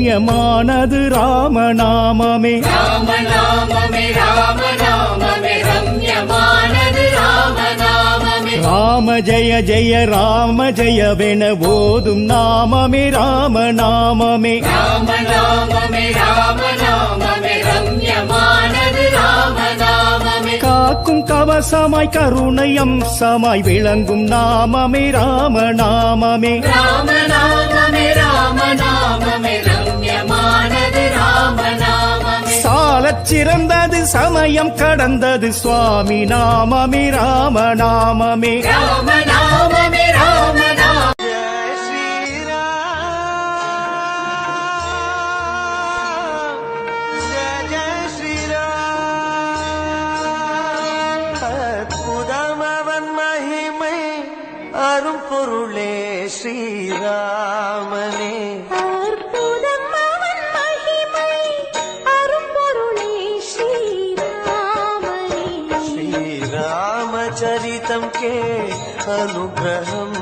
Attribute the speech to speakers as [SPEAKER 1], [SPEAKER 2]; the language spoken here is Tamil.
[SPEAKER 1] ரம்யமானது ராமநாமமே
[SPEAKER 2] ராமநாமமே ராமநாமமே ரம்யமானது ராமநாமமே
[SPEAKER 1] ராம ஜெய ஜெய ராம ஜெயவென ஓதும் நாமமே ராமநாமமே
[SPEAKER 2] ராமநாமமே ராமநாமமே ரம்யமானது ராமநாமமே
[SPEAKER 1] காக்கும் கவசமாய் கருணை அம்சமாய் விளங்கும் நாமமே ராமநாமமே
[SPEAKER 2] ராமநாமமே ராமநாமமே ரம்யமானது ராமநாமமே
[SPEAKER 1] சாலச் சிறந்தது சமயம் கடந்தது சுவாமி நாமமே ராமநாமமே
[SPEAKER 2] ராமநாமமே ராமநாமமே
[SPEAKER 3] அற்புதமவன் மகிமை அரும் பொருளே ஸ்ரீராமனே
[SPEAKER 4] அற்புதம் அவன் மகிமை அரும்பொருளே ஸ்ரீராமனே
[SPEAKER 3] श्रीरामचरितं के अनुग्रहम्